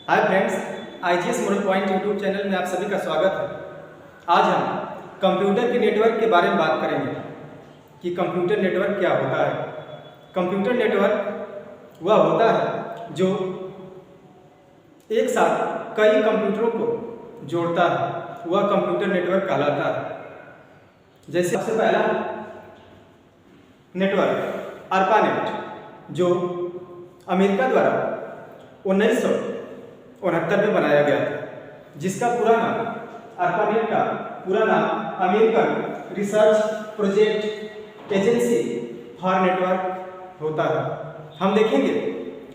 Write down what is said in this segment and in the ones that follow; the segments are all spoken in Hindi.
Hi friends, IGS model point YouTube channel में आप सभी का स्वागत है। आज हम कंप्यूटर के नेटवर्क के बारे में बात करेंगे कि कंप्यूटर नेटवर्क क्या होता है। कंप्यूटर नेटवर्क वह होता है जो एक साथ कई कंप्यूटरों को जोड़ता है, वह कंप्यूटर नेटवर्क कहलाता है। जैसे सबसे पहला नेटवर्क ARPANET, जो अमेरिका द्वारा 1969 में बनाया गया था, जिसका पूरा नाम ARPANET का पूरा नाम American research project agency for network होता है। हम देखेंगे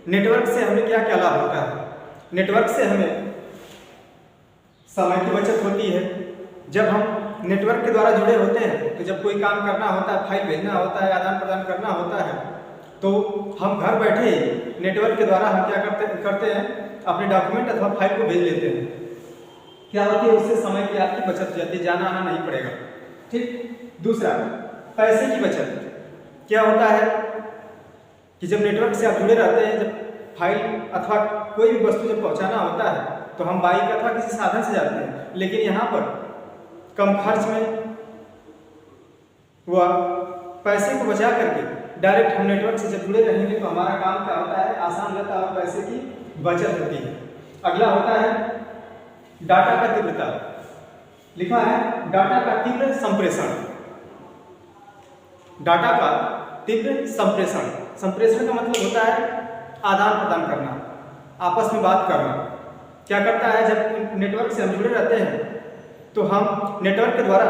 नेटवर्क से हमें क्या क्या लाभ होता है। नेटवर्क से हमें समय की बचत होती है। जब हम नेटवर्क के द्वारा जुड़े होते हैं तो जब कोई काम करना होता है, फाइल भेजना होता है, आदान प्रदान करना होता है, तो हम घर बैठे ही नेटवर्क के द्वारा हम क्या करते हैं, अपने डॉक्यूमेंट अथवा फाइल को भेज लेते हैं। क्या होती है, उससे समय की आपकी बचत हो जाती है, जाना आना नहीं पड़ेगा। ठीक। दूसरा, पैसे की बचत। क्या होता है कि जब नेटवर्क से आप जुड़े रहते हैं, जब फाइल अथवा कोई भी वस्तु जब पहुंचाना होता है तो हम बाइक अथवा किसी साधन से जाते हैं, लेकिन यहाँ पर कम खर्च में वह पैसे को बचा करके डायरेक्ट हम नेटवर्क से जब जुड़े रहेंगे तो हमारा काम क्या होता है, आसान रहता है और पैसे की बचत होती है। अगला होता है डाटा का तीव्रता। लिखा है डाटा का तीव्र संप्रेषण। डाटा का तीव्र संप्रेषण। संप्रेषण का मतलब होता है आदान प्रदान करना, आपस में बात करना। क्या करता है, जब नेटवर्क से हम जुड़े रहते हैं तो हम नेटवर्क के द्वारा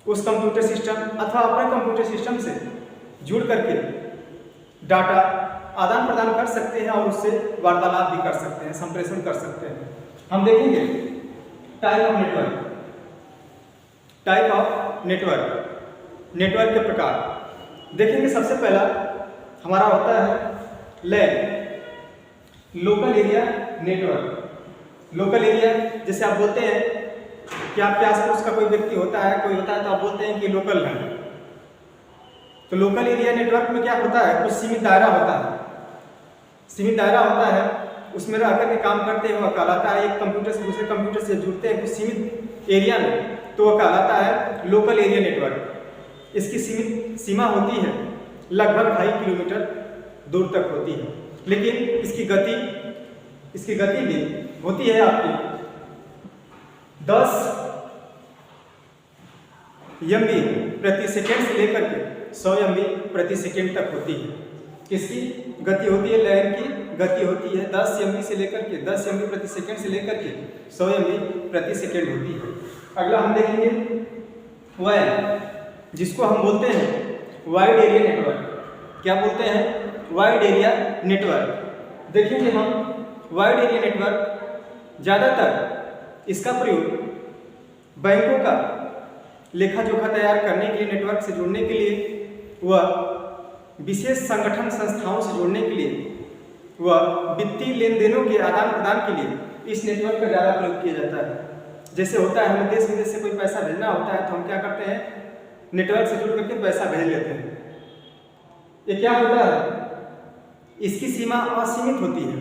उस कंप्यूटर सिस्टम अथवा अपने कंप्यूटर सिस्टम से जुड़ करके डाटा आदान प्रदान कर सकते हैं और उससे वार्तालाप भी कर सकते हैं, संप्रेषण कर सकते हैं। हम देखेंगे type of network. Type of network, network के प्रकार देखेंगे। सबसे पहला हमारा होता है LAN, local area network. Local area, जैसे आप बोलते हैं कि आपके आसपास का कोई व्यक्ति होता है, कोई होता है, तो आप बोलते हैं कि लोकल है। तो लोकल एरिया नेटवर्क में क्या होता है, कुछ सीमित दायरा होता है। सीमित दायरा होता है, उसमें रह करके काम करते हैं, वह कहलाता है। एक कंप्यूटर से दूसरे कंप्यूटर से जुड़ते हैं कुछ सीमित एरिया में, तो वह कहलाता है लोकल एरिया नेटवर्क। इसकी सीमित सीमा होती है लगभग 2.5 किलोमीटर दूर तक होती है, लेकिन इसकी गति भी होती है आपकी 10 MB प्रति सेकेंड से लेकर के 100 MB प्रति सेकेंड तक होती है। किसकी गति होती है, लैन की गति होती है 10 MB से लेकर के 10 MB प्रति सेकेंड से लेकर के 100 MB प्रति सेकेंड होती है। अगला हम देखेंगे WAN, जिसको हम बोलते हैं वाइड एरिया नेटवर्क। क्या बोलते हैं, वाइड एरिया नेटवर्क। देखेंगे हम वाइड एरिया नेटवर्क ज़्यादातर इसका प्रयोग बैंकों का लेखा जोखा तैयार करने के लिए, नेटवर्क से जुड़ने के लिए, वह विशेष संगठन संस्थाओं से जोड़ने के लिए, वह वित्तीय लेन देनों के आदान प्रदान के लिए इस नेटवर्क का ज़्यादा प्रयोग किया जाता है। जैसे होता है, हमें देश विदेश से कोई पैसा भेजना होता है तो हम क्या करते हैं, नेटवर्क से जुड़ करके पैसा भेज लेते हैं। ये क्या होता है, इसकी सीमा असीमित होती है।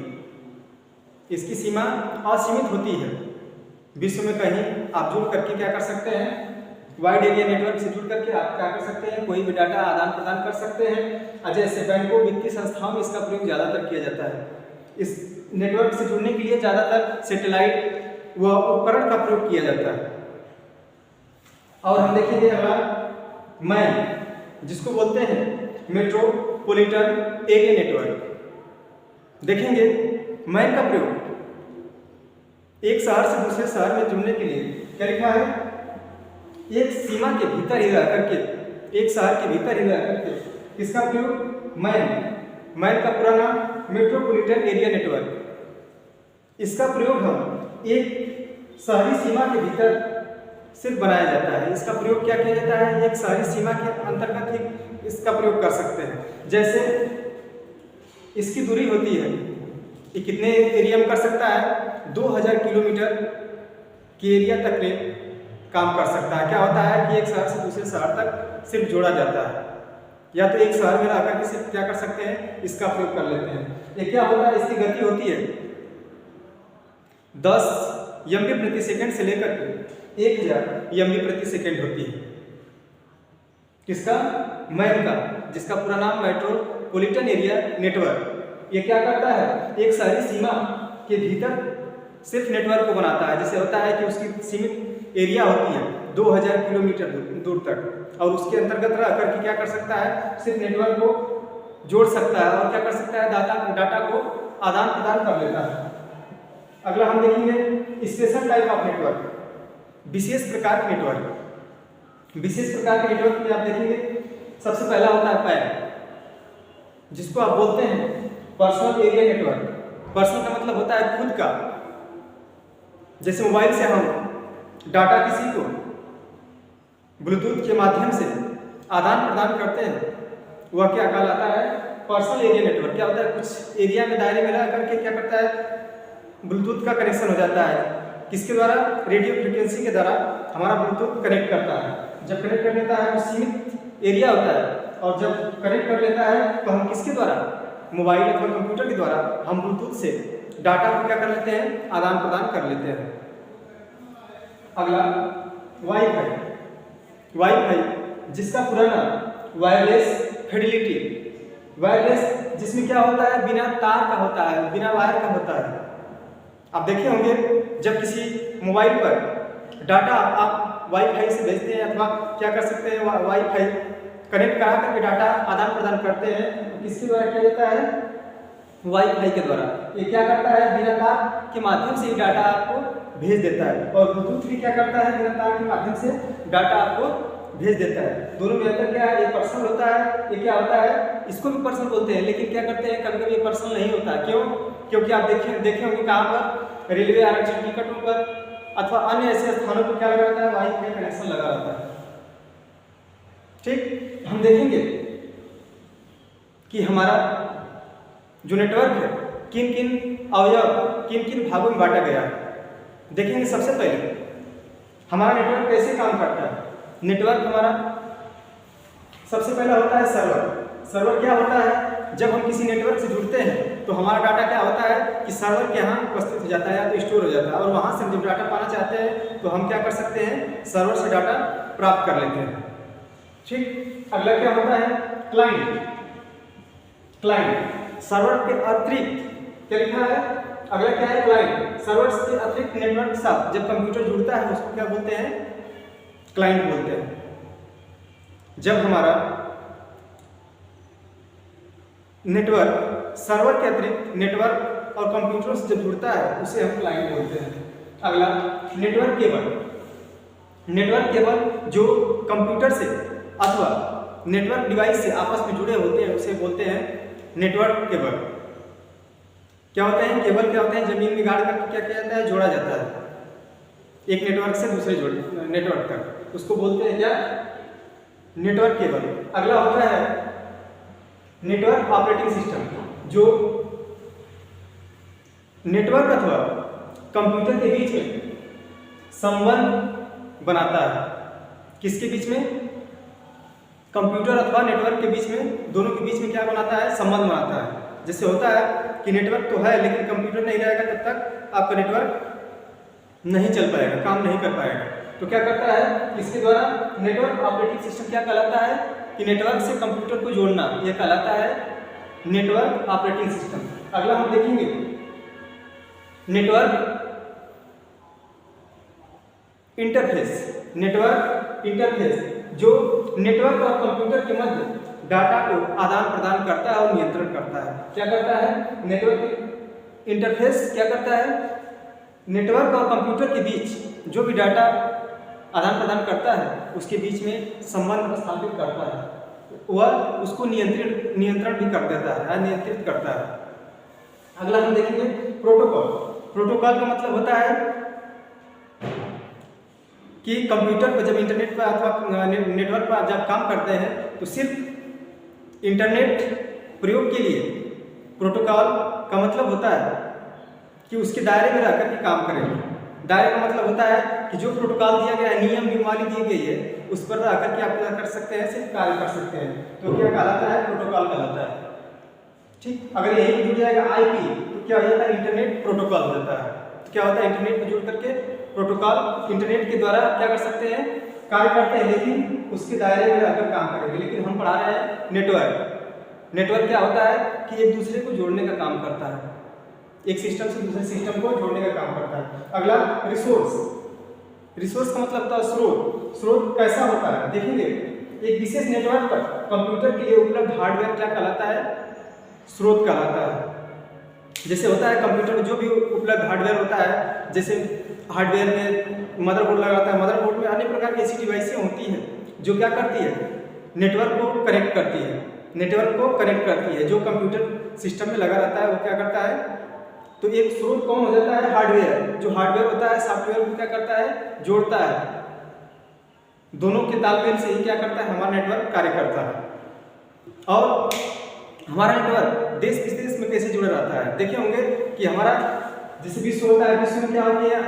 इसकी सीमा असीमित होती है। विश्व में कहीं आप जुड़ करके क्या कर सकते हैं, वाइड एरिया नेटवर्क से जुड़ करके आप क्या कर सकते हैं, कोई भी डाटा आदान प्रदान कर सकते हैं। जैसे बैंकों, वित्तीय संस्थाओं में इसका प्रयोग ज़्यादातर किया जाता है। इस नेटवर्क से जुड़ने के लिए ज़्यादातर सैटेलाइट व उपकरण का प्रयोग किया जाता है। और हम देखेंगे अगला मैन, जिसको बोलते हैं मेट्रोपॉलिटन एरिया नेटवर्क। देखेंगे मैन का प्रयोग एक शहर से दूसरे शहर में जुड़ने के लिए क्या लिखा है, एक सीमा के भीतर ही रह करके, एक शहर के भीतर ही रह करके इसका प्रयोग मैन का पूरा नाम मेट्रोपॉलिटन एरिया नेटवर्क। इसका प्रयोग हम एक शहरी सीमा के भीतर सिर्फ बनाया जाता है। इसका प्रयोग क्या किया जाता है, एक शहरी सीमा के अंतर्गत ही इसका प्रयोग कर सकते हैं। जैसे इसकी दूरी होती है, ये कितने एरिया में कर सकता है, 2000 किलोमीटर के एरिया तक में काम कर सकता है। क्या होता है कि एक शहर से दूसरे शहर तक सिर्फ जोड़ा जाता है, या तो एक शहर में रहकर के सिर्फ क्या कर सकते हैं, इसका प्रयोग कर लेते हैं। ये क्या होता है, इसकी गति होती है 10 MB प्रति सेकंड से लेकर के 1000 MB प्रति सेकंड होती है। किसका? मैन का, जिसका पूरा नाम मेट्रोपॉलिटन एरिया नेटवर्क। ये क्या करता है? एक शहरी सीमा के भीतर सिर्फ नेटवर्क को बनाता है। जैसे होता है कि उसकी सीमित एरिया होती है 2000 किलोमीटर दूर तक, और उसके अंतर्गत रह करके क्या कर सकता है? सिर्फ नेटवर्क को जोड़ सकता है और क्या कर सकता है? डाटा को आदान प्रदान कर लेता है। अगला हम देखेंगे स्पेशल टाइप ऑफ नेटवर्क, विशेष प्रकार के नेटवर्क। विशेष प्रकार के नेटवर्क में आप देखेंगे सबसे पहला होता है पैन, जिसको आप बोलते हैं पर्सनल एरिया नेटवर्क। पर्सनल का मतलब होता है खुद का। जैसे मोबाइल से हम डाटा किसी को ब्लूटूथ के माध्यम से आदान प्रदान करते हैं, वह क्या कहलाता है? Personal area network. क्या होता है? कुछ एरिया में दायरे में रह करके क्या करता है? ब्लूटूथ का कनेक्शन हो जाता है। किसके द्वारा? रेडियो फ्रिक्वेंसी के द्वारा हमारा ब्लूटूथ कनेक्ट करता है। जब कनेक्ट कर लेता है वो सीमित एरिया होता है, और जब कनेक्ट कर लेता है तो हम किसके द्वारा? मोबाइल अथवा कंप्यूटर के द्वारा हम ब्लूटूथ से डाटा को क्या कर लेते हैं? आदान प्रदान कर लेते हैं। अगला वाईफाई। वाईफाई जिसका पूरा नाम वायरलेस फिडेलिटी। वायरलेस जिसमें क्या होता है? बिना तार का होता है, बिना वायर का होता है। आप देखे होंगे जब किसी मोबाइल पर डाटा आप वाईफाई से भेजते हैं अथवा क्या कर सकते हैं? वाईफाई कनेक्ट करा करके डाटा आदान प्रदान करते हैं, तो किसके द्वारा किया जाता है? वाईफाई के द्वारा। ये क्या करता है? बिना तार के माध्यम से डाटा आपको भेज देता है। और ब्लूटूथ भी क्या करता है? बिना तार के माध्यम से डाटा आपको भेज देता है। दोनों में अंतर क्या है? ये पर्सनल होता है, ये क्या होता है? इसको भी पर्सनल बोलते हैं, लेकिन क्या करते हैं? कभी कभी ये पर्सनल नहीं होता। क्यों? क्योंकि आप देखे होंगे कहाँ पर? रेलवे आरक्षण टिकटों पर अथवा अन्य ऐसे स्थानों पर क्या लगा रहता है? वाईफाई कनेक्शन लगा रहता है। ठीक, हम देखेंगे कि हमारा जो नेटवर्क है किन किन अवयव, किन किन भागों में बांटा गया है। देखेंगे सबसे पहले हमारा नेटवर्क कैसे काम करता है। नेटवर्क हमारा सबसे पहला होता है सर्वर। सर्वर क्या होता है? जब हम किसी नेटवर्क से जुड़ते हैं तो हमारा डाटा क्या होता है कि सर्वर के यहाँ उपस्थित हो जाता है या तो स्टोर हो जाता है, और वहाँ से हम जब डाटा पाना चाहते हैं तो हम क्या कर सकते हैं? सर्वर से डाटा प्राप्त कर लेते हैं। ठीक, अगला क्या होता है? क्लाइंट। क्लाइंट सर्वर के अतिरिक्त क्या लिखा है? अगला क्या है? क्लाइंट। सर्वर के अतिरिक्त नेटवर्क के साथ जब कंप्यूटर जुड़ता है उसको क्या बोलते हैं? क्लाइंट बोलते हैं। जब हमारा नेटवर्क सर्वर के अतिरिक्त नेटवर्क और कंप्यूटर से जब जुड़ता है उसे हम क्लाइंट बोलते हैं। अगला नेटवर्क केबल। नेटवर्क केबल जो कंप्यूटर से अथवा नेटवर्क डिवाइस से आपस में जुड़े होते हैं उसे बोलते हैं नेटवर्क केबल। क्या होते हैं? केबल क्या होते हैं? जमीन में गाड़ कर क्या किया जाता है? जोड़ा जाता है एक नेटवर्क से दूसरे नेटवर्क तक, उसको बोलते हैं क्या? Network cable. अगला होता है नेटवर्क ऑपरेटिंग सिस्टम, जो नेटवर्क अथवा कंप्यूटर के बीच में संबंध बनाता है। किसके बीच में? कंप्यूटर अथवा नेटवर्क के बीच में, दोनों के बीच में क्या बनाता है? संबंध बनाता है। जैसे होता है कि नेटवर्क तो है लेकिन कंप्यूटर नहीं रहेगा तब तक आपका नेटवर्क नहीं चल पाएगा, काम नहीं कर पाएगा। तो क्या करता है? इसके द्वारा नेटवर्क ऑपरेटिंग सिस्टम क्या कहलाता है कि नेटवर्क से कंप्यूटर को जोड़ना, यह कहलाता है नेटवर्क ऑपरेटिंग सिस्टम। अगला हम देखेंगे नेटवर्क इंटरफेस। नेटवर्क इंटरफेस जो नेटवर्क और कंप्यूटर के मध्य डाटा को आदान प्रदान करता है और नियंत्रण करता है। क्या करता है? नेटवर्क इंटरफेस क्या करता है? नेटवर्क और कंप्यूटर के बीच जो भी डाटा आदान प्रदान करता है उसके बीच में संबंध स्थापित करता है, वह उसको नियंत्रण भी कर देता है, नियंत्रित करता है। अगला हम देखेंगे प्रोटोकॉल। प्रोटोकॉल का मतलब होता है कि कंप्यूटर पर जब इंटरनेट पर अथवा नेटवर्क पर जब काम करते हैं तो सिर्फ इंटरनेट प्रयोग के लिए प्रोटोकॉल का मतलब होता है कि उसके दायरे में रहकर के काम करेंगे। दायरे का मतलब होता है कि जो प्रोटोकॉल दिया गया है, नियम नियमावली दी गई है, उस पर रहकर के आप क्या कर सकते हैं? सिर्फ कार्य कर सकते हैं। तो क्या कहलाता है? प्रोटोकॉल कहलाता है। ठीक, अगर यही जुड़ जाएगा IP तो क्या हो जाता है? इंटरनेट प्रोटोकॉल हो जाता है। क्या होता है, इंटरनेट को जोड़ करके प्रोटोकॉल इंटरनेट के द्वारा क्या कर सकते हैं, कार्य करते हैं, लेकिन उसके दायरे में रहकर काम करेंगे। लेकिन हम पढ़ा रहे हैं नेटवर्क। नेटवर्क क्या होता है कि एक दूसरे को जोड़ने का काम करता है, एक सिस्टम से दूसरे सिस्टम को जोड़ने का काम करता है। अगला रिसोर्स। रिसोर्स का मतलब होता है स्रोत। स्रोत कैसा होता है देखेंगे, एक विशेष नेटवर्क पर कंप्यूटर के लिए उपलब्ध हार्डवेयर क्या कहलाता है, स्रोत कहलाता है। जैसे होता है कंप्यूटर में जो भी उपलब्ध हार्डवेयर होता है, जैसे हार्डवेयर में मदरबोर्ड लगा रहता है, मदरबोर्ड में अनेक प्रकार की ऐसी डिवाइसें होती हैं जो क्या करती है, नेटवर्क को कनेक्ट करती है, नेटवर्क को कनेक्ट करती है। जो कंप्यूटर सिस्टम में लगा रहता है वो क्या करता है, तो एक स्रोत कौन हो जाता है, हार्डवेयर। जो हार्डवेयर होता है सॉफ्टवेयर को क्या करता है, जोड़ता है। दोनों के तालमेल से ही क्या करता है, हमारा नेटवर्क कार्य करता है। और हमारा नेटवर्क देश विदेश में कैसे जुड़ा रहता है, देखे होंगे कि हमारा जैसे विश्व होता है, विश्व में क्या होती है,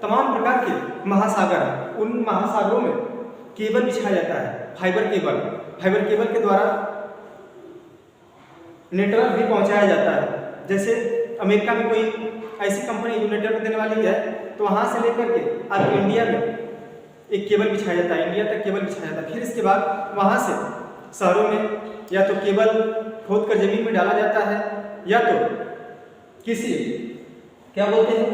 तमाम प्रकार के महासागर हैं, उन महासागरों में केबल बिछाया जाता है, फाइबर केबल। फाइबर केबल के द्वारा नेटवर्क भी पहुंचाया जाता है। जैसे अमेरिका में कोई ऐसी कंपनी जो नेटवर्क देने वाली है, तो वहां से लेकर के आपके इंडिया में एक केबल बिछाया जाता है, इंडिया तक केबल बिछाया जाता है। फिर इसके बाद वहां से शहरों में या तो केबल खोद कर जमीन में डाला जाता है, या तो किसी क्या बोलते हैं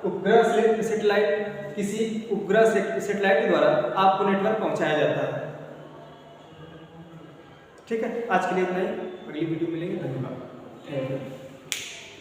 उपग्रह सेटेलाइट, किसी उपग्रह सेटेलाइट के द्वारा आपको नेटवर्क पहुंचाया जाता है। ठीक है, आज के लिए इतना ही, अगली वीडियो मिलेंगे। धन्यवाद, थैंक यू।